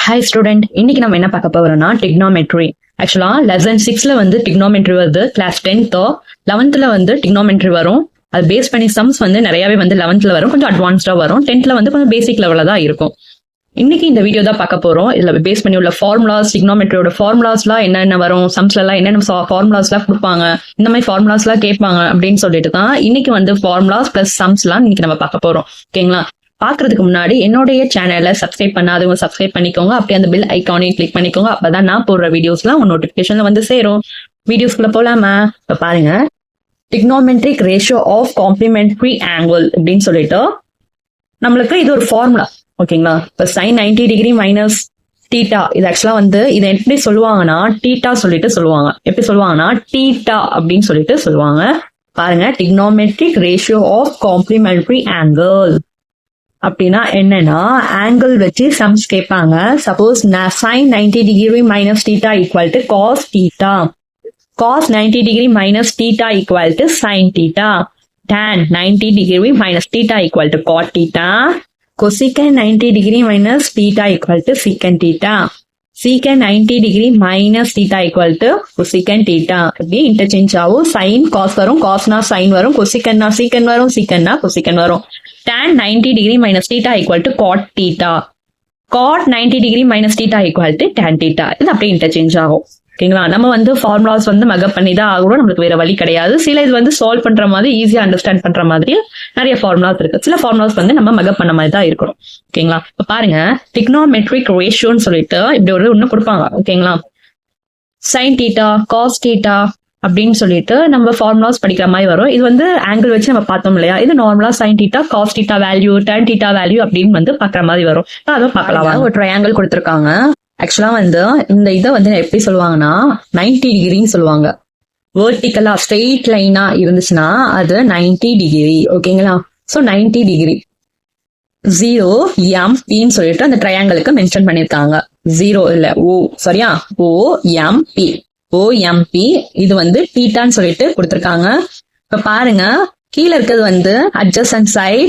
Hi student, இன்னைக்கு நம்ம என்ன பார்க்க போறோம்னா டிக்னாமெட்ரி. ஆக்சுவலா லெசன் 6ல வந்து டிக்னாமெட்ரி வருது. கிளாஸ் 10th 11th வந்து டிக்னாமெட்ரி வரும். அது பேஸ் பண்ணி சம்ஸ் வந்து நிறையவே வந்து 11th வரும், கொஞ்சம் அட்வான்ஸ்டா வரும். 10th வந்து கொஞ்சம் பேசிக் லெவல்ல தான் இருக்கும். இன்னைக்கு இந்த வீடியோ தான் பார்க்க போறோம். இதுல பேஸ் பண்ணி உள்ள ஃபார்முலாஸ், டிக்னாமெட்ரியோட ஃபார்முலாஸ்லாம் என்னென்ன வரும், சம்ஸ்ல எல்லாம் என்னென்ன ஃபார்முலாஸ்லாம் கொடுப்பாங்க, இந்த மாதிரி ஃபார்முலாஸ்லாம் கேட்பாங்க அப்படின்னு சொல்லிட்டு தான் இன்னைக்கு வந்து ஃபார்முலாஸ் பிளஸ் சம்ஸ்லாம் இன்னைக்கு நம்ம பார்க்க போறோம். ஓகேங்களா? பாக்குறதுக்கு முன்னாடி என்னுடைய சேனலை சப்ஸ்கிரைப் பண்ணாதவங்க சப்ஸ்கிரைப் பண்ணிக்கோங்க. அப்படியே அந்த பெல் ஐக்கானையும் கிளிக் பண்ணிக்கோங்க. அப்பதான் நான் போடுற வீடியோஸ்லாம் உங்க நோட்டிபிகேஷன்ல வந்து சேரும். வீடியோஸ்குள்ள போலாமா? இப்ப பாருங்க, trigonometric ratio of complementary angle அப்படின்னு சொல்லிட்டு நம்மளுக்கு இது ஒரு ஃபார்முலா. ஓகேங்களா? இப்ப sin 90 டிகிரி மைனஸ் டீட்டா, இது ஆக்சுவலா வந்து இதை எப்படி சொல்லுவாங்கன்னா டீட்டா சொல்லிட்டு சொல்லுவாங்க. எப்படி சொல்லுவாங்கன்னா டீட்டா அப்படின்னு சொல்லிட்டு சொல்லுவாங்க. பாருங்க, trigonometric ratio of complementary angle அப்படின்னா என்னன்னா, ஆங்கிள் வச்சு சம்ஸ் கேட்பாங்க. Suppose sin 90 degree minus theta equal to cos theta, cos 90 degree minus theta equal to sine theta, tan 90 degree minus theta equal to cot theta, cosecant 90 degree minus theta equal to secant theta, secant 90 degree minus theta equal to cosecant theta. இப்படி interchange ஆகும். Sine cos வரும், காஸ்னா sign வரும், கொசிகன்னா சீக்கன் வரும், சீக்கன்னா கொசிகன் வரும். tan 90 degree minus theta equal to cot theta, cot 90 degree minus theta equal to tan theta. இது அப்படியே இன்டர்சேஞ்ச் ஆகும். ஓகேங்களா? நம்ம வந்து ஃபார்முலாஸ் வந்து மகப் பண்ணி தான் ஆகணும், நம்மளுக்கு வேற வழி கிடையாது. சில இது வந்து சால்வ் பண்ற மாதிரி ஈஸியா அண்டர்ஸ்டாண்ட் பண்ற மாதிரி நிறைய ஃபார்முலாஸ் இருக்கு. சில ஃபார்முலாஸ் வந்து நம்ம மகப் பண்ண மாதிரி தான் இருக்கணும். ஓகேங்களா? இப்ப பாருங்க, டிக்னாமெட்ரிக் ரேஷியோன்னு சொல்லிட்டு இப்படி ஒரு ஒண்ணு கொடுப்பாங்க. ஓகேங்களா? சைன் டீட்டா, காஸ் டீட்டா அப்படின்னு சொல்லிட்டு நம்ம ஃபார்முலாஸ் படிக்கிற மாதிரி வரும். இது வந்து ஆங்கிள் வச்சு நம்ம பார்த்தோம் இல்லையா? இது நார்மலா sine theta, cos theta value, tan theta value அப்படின்னு வந்து பாக்குற மாதிரி வரும். அதை பார்க்கலாம். ஒரு ட்ரையாங்கிள் கொடுத்துருக்காங்க. ஆக்சுவலா வந்து இந்த இதை வந்து எப்படி சொல்லுவாங்கன்னா 90 டிகிரின்னு சொல்லுவாங்க. வெர்டிகலா ஸ்ட்ரெயிட் லைனா இருந்துச்சுன்னா அது 90 டிகிரி. ஓகேங்களா? சோ 90 டிகிரி 0 MP சொல்லிட்டு அந்த ட்ரையாங்கிளுக்கு மென்ஷன் பண்ணிருக்காங்க. 0 இல்ல சரியா, OMP. OMP இது வந்து டீட்டான்னு சொல்லிட்டு கொடுத்திருக்காங்க. இப்ப பாருங்க, கீழே இருக்கிறது வந்து அட்ஜசன்ட் சைடு,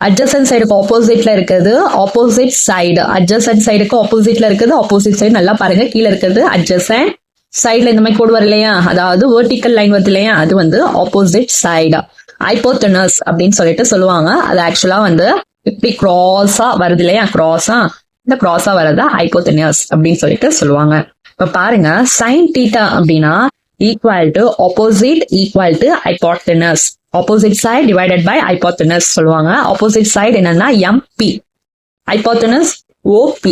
அட்ஜசன்ட் சைடுக்கு ஆப்போசிட்ல இருக்குது ஆப்போசிட் சைடு, அட்ஜசன்ட் சைடுக்கு ஆப்போசிட்ல இருக்குது ஆப்போசிட் சைடு. நல்லா பாருங்க, கீழே இருக்கிறது அட்ஜசன்ட் சைடுல இந்த மாதிரி கோடு வரும் இல்லையா, அதாவது வெர்டிக்கல் லைன் வருது இல்லையா, அது வந்து ஆப்போசிட் சைடு. ஹைப்போதெனஸ் அப்படின்னு சொல்லிட்டு சொல்லுவாங்க. அது ஆக்சுவலா வந்து இப்படி கிராஸா வருது இல்லையா, கிராஸா, இந்த கிராஸா வரதா ஹைப்போதெனஸ் அப்படின்னு சொல்லிட்டு சொல்லுவாங்க. இப்ப பாருங்க, சைன் டீட்டா அப்படின்னா equal to opposite equal to hypotenuse, opposite side divided by hypotenuse சொல்லுவாங்க. ஆப்போசிட் சைடு என்னன்னா MP, hypotenuse OP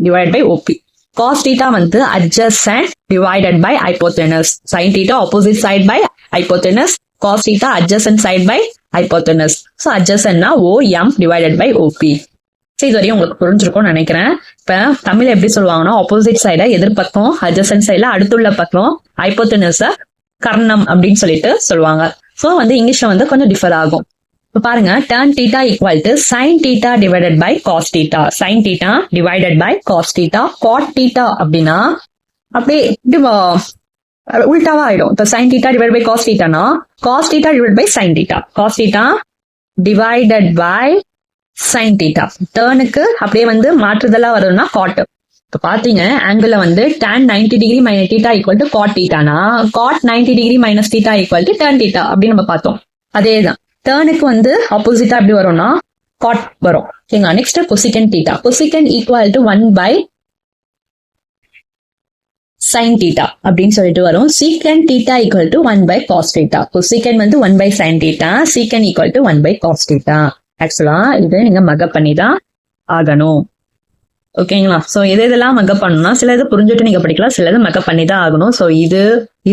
divide by OP. Cos theta வந்து adjacent divided by hypotenuse. Sine theta opposite side by hypotenuse, cos theta adjacent side by hypotenuse. So அட்ஜசன்ட்னா OM divided by OP. சரி, இது வரையும் உங்களுக்கு புரிஞ்சிருக்கும்னு நினைக்கிறேன். இப்ப தமிழ்ல எப்படி சொல்லுவாங்கன்னா, ஆப்போசிட் சைட எதிர்பக்கம், அட்ஜசன்ட் சைடுல அடுத்துள்ள பக்கம், ஹைப்போதெனஸ கர்ணம் அப்படின்னு சொல்லிட்டு சொல்லுவாங்க. சோ வந்து இங்கிலீஷ்ல வந்து கொஞ்சம் டிஃபர் ஆகும். இப்ப பாருங்க, tan theta equal to sine theta divided by cos theta, sine theta divided by cos theta. Cot theta அப்படின்னா அப்படியே உல்டாவா ஆயிடும். இப்ப சைன் டீட்டா டிவைட் பை காஸ் டீட்டானா cos theta divide by sine theta, cos theta divided by sine theta. டேர்னுக்கு அப்படியே வந்து மாற்றுதலா வரும்னா காட். இப்ப பாத்தீங்க, ஆங்கிள் வந்து tan 90 degree minus theta equal to cot டீட்டானா cot 90 degree minus theta equal to tan theta அப்படின்னு நம்ம பார்த்தோம். அதேதான் டேர்னுக்கு வந்து ஆப்போசிட்டா எப்படி வரும்னா காட் வரும். ஓகேங்களா? Next cosecant theta, cosecant equal to 1 by sine theta அப்படின்னு சொல்லிட்டு வரும். Secant theta equal to 1 by cos theta, cosecant வந்து 1 by sine theta, secant equal to 1 by cos theta. ஆக்சுவலா இது நீங்க மகப் பண்ணி தான் ஆகணும். ஓகேங்களா? சோ இதெல்லாம் மகப் பண்ணணும்னா சில இது புரிஞ்சுட்டு நீங்க படிக்கலாம், சில இது மகப் பண்ணி தான் ஆகணும். சோ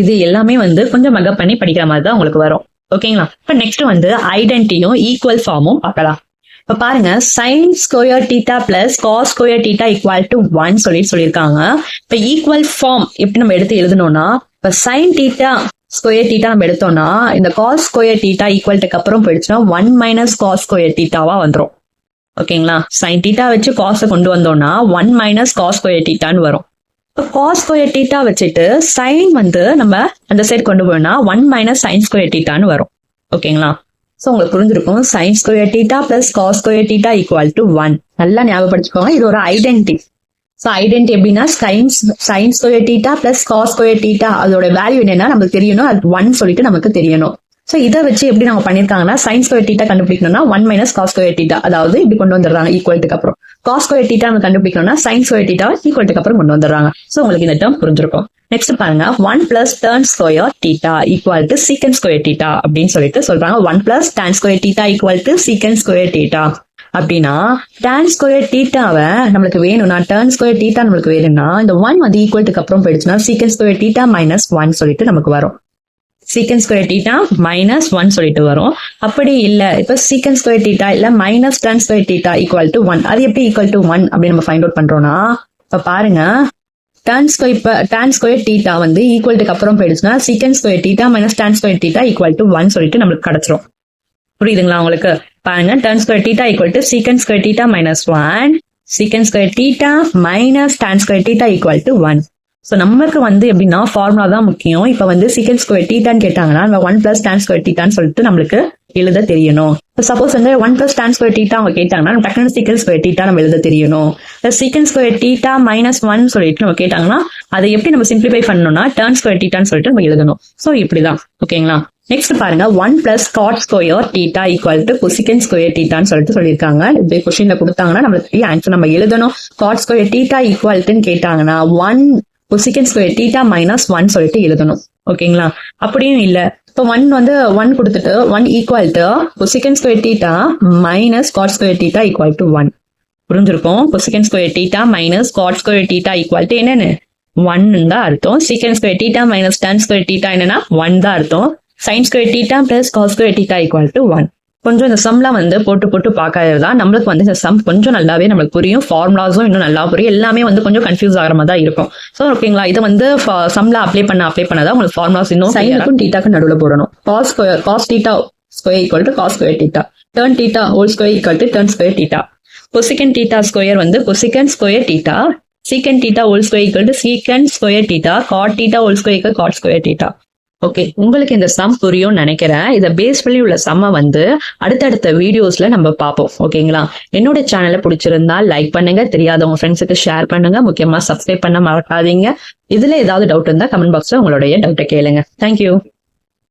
இது எல்லாமே வந்து கொஞ்சம் மகப் பண்ணி படிக்கிற மாதிரி தான் உங்களுக்கு வரும். ஓகேங்களா? இப்ப நெக்ஸ்ட் வந்து ஐடென்டிட்டியும் ஈக்குவல் ஃபார்மும் பார்க்கலாம். இப்ப பாருங்க, sine square theta plus cos square theta equal to 1 சொல்லியிருக்காங்க. இப்ப ஈக்குவல் ஃபார்ம் எப்படி நம்ம எடுத்து எழுதணும்னா, இப்ப சைன் டீட்டா ஸ்கொயர் டீட்டா நம்ம எடுத்தோம்னா இந்த காஸ் ஸ்கொயர் டீட்டா ஈக்குவல்ட்டுக்கு அப்புறம் போயிடுச்சுன்னா 1 மைனஸ் காஸ் ஸ்கொயர் டீட்டாவா வந்துடும். ஓகேங்களா? சைன் டீட்டா வச்சு காசை கொண்டு வந்தோம்னா 1 மைனஸ் காஸ் ஸ்கொயர் டீட்டான்னு வரும். இப்போ காஸ் ஸ்கொயர் டீட்டா வச்சுட்டு சைன் வந்து நம்ம அந்த சைடு கொண்டு போனா 1 மைனஸ் சைன் ஸ்கொயர் டீட்டான்னு வரும். ஓகேங்களா? சோ உங்களுக்கு புரிஞ்சிருக்கும், sin square theta plus cos square theta equal to 1. நல்லா ஞாபகப்படுத்திக்கோங்க, இது ஒரு ஐடென்டிட்டி. ஸோ ஐடென்டி எப்படின்னா sine square theta plus cos square theta அதோட வேல்யூ என்னன்னா நமக்கு தெரியணும், அது 1 சொல்லிட்டு நமக்கு தெரியணும். ஸோ இதை வச்சு எப்படி நம்ம பண்ணிருக்காங்கன்னா சைன் ஸ்கொயர் தீட்டா கண்டுபிடிக்கணும்னா 1 மைனஸ் காஸ் ஸ்கொயர் தீட்டா, அதாவது இப்படி கொண்டு வந்துடுறாங்க ஈக்குவல்ட்டுக்கு அப்புறம். காஸ் ஸ்கொயர் தீட்டா நம்ம கண்டுபிடிக்கணும்னா சைன் ஸ்கொயர் தீட்டா ஈக்குவல்ட்டுக்கு அப்புறம் கொண்டு வந்துடுறாங்க. ஸோ உங்களுக்கு இந்த டேர்ம் புரிஞ்சிருக்கும். நெக்ஸ்ட் பாருங்க 1 plus turn square theta equal to secant square theta அப்படின்னு சொல்லிட்டு சொல்றாங்க. 1 plus Don square theta equal to secant square theta. அப்படின்னா டான் ஸ்கொயர் தீட்டாவை நம்மளுக்கு வேணும்னா டர்ன் ஸ்கொயர் தீட்டா நம்மளுக்கு வேணும்னா இந்த 1 வந்து ஈக்குவல்ட்டுக்கு அப்புறம் போயிடுச்சுன்னா சீக்கன் ஸ்கொயர் தீட்டா மைனஸ் 1 சொல்லிட்டு நமக்கு வரும். சீக்கன் ஸ்கொயர் தீட்டா மைனஸ் 1 சொல்லிட்டு வரும். அப்படி இல்ல இப்ப சீக்கன் ஸ்கொயர் தீட்டா இல்ல minus tan square theta equal to 1, அது எப்படி ஈக்குவல் டு 1 அப்படின்னு நம்ம ஃபைண்ட் அவுட் பண்றோம்னா இப்ப பாருங்க டான் ஸ்கொயர் தீட்டா வந்து ஈக்குவல்ட்டுக்கு அப்புறம் போயிடுச்சுன்னா சீக்கன் square theta minus tan square theta equal to 1 சொல்லிட்டு நம்மளுக்கு கிடைச்சிரும். புரியுதுங்களா உங்களுக்கு? பாருங்க Don square theta equal to secant square theta minus 1, சீக்கன் square theta minus tan square theta equal to 1. So நமக்கு வந்து எப்படின்னா ஃபார்முலா தான் முக்கியம். இப்ப வந்து சீக்கன் ஸ்கொயர் தீட்டான்னு கேட்டாங்கன்னா நம்ம 1 பிளஸ் டான் ஸ்கொயர் தீட்டான்னு சொல்லிட்டு நம்மளுக்கு எழுத தெரியணும். இப்போ சப்போஸ் வந்து 1 பிளஸ் டான் ஸ்கொயர் தீட்டா அவங்க கேட்டாங்கன்னா நம்ம டக்குனு சீக்கன் ஸ்கொயர் தீட்டா நம்ம எழுத தெரியணும். சீக்கன் ஸ்கொயர் தீட்டா மைனஸ் 1 சொல்லிட்டு நம்ம கேட்டாங்கன்னா அதை எப்படி நம்ம சிம்பிளிஃபை பண்ணணும்னா டான் ஸ்கொயர் தீட்டான்னு சொல்லிட்டு நம்ம எழுதணும். ஸோ இப்படிதான். ஓகேங்களா? நெக்ஸ்ட் பாருங்க 1 plus cot square theta equal to cosecant square தீட்டான்னு சொல்லிட்டு சொல்லியிருக்காங்க. இப்படி கொஸ்டின்ல கொடுத்தாங்கன்னா நம்மளுக்கு ஆன்சர் நம்ம எழுதணும். காட் ஸ்கொயர் தீட்டா ஈக்குவல் டுன்னு கேட்டாங்கன்னா 1 கொசிகன் ஸ்கொயர் தீட்டா மைனஸ் 1 சொல்லிட்டு எழுதணும். ஓகேங்களா? அப்படியும் இல்ல இப்போ 1 வந்து 1 கொடுத்துட்டு 1 equal to cosecant square theta minus cot square theta equal to 1. புரிஞ்சிருக்கும்? Cosecant square theta minus cot square theta equal to என்னன்னு 1 தான் அர்த்தம். Secant square theta minus tan square theta என்னன்னா 1 தான் அர்த்தம். Sine square theta plus cos square theta equal to 1. கொஞ்சம் இந்த சம்லாம் வந்து போட்டு பார்க்கறதா நம்மளுக்கு வந்து இந்த சம் கொஞ்சம் நல்லாவே நம்மளுக்கு புரியும். ஃபார்முலாஸும் இன்னும் நல்லா புரியும். எல்லாமே வந்து கொஞ்சம் கன்ஃபியூஸ் ஆகிற மாதிரி தான் இருக்கும். ஸோ ஓகேங்களா? இதை வந்து சம்ல அப்ளை பண்ணதான் உங்களுக்கு ஃபார்முலாஸ் இன்னும் சைனுக்கும் தீட்டாக்கும் நடுவில் போடணும். Cos theta square equal to cos square theta, tan theta whole square equal to tan square theta, cosecant theta square வந்து cosecant square theta, secant theta whole square equal to secant square theta, cot theta whole square equal cot square theta. Okay, உங்களுக்கு இந்த some புரியும் நினைக்கிறேன். இதை base பண்ணி உள்ள சம்ம வந்து அடுத்தடுத்த வீடியோஸ்ல நம்ம பார்ப்போம். ஓகேங்களா? என்னோட சேனலை பிடிச்சிருந்தா லைக் பண்ணுங்க, தெரியாதவங்க ஃப்ரெண்ட்ஸுக்கு ஷேர் பண்ணுங்க, முக்கியமா சப்ஸ்கிரைப் பண்ண மறக்காதீங்க. இதுல ஏதாவது டவுட் இருந்தா கமெண்ட் பாக்ஸ்ல உங்களுடைய டவுட்டை கேளுங்க. தேங்க்யூ.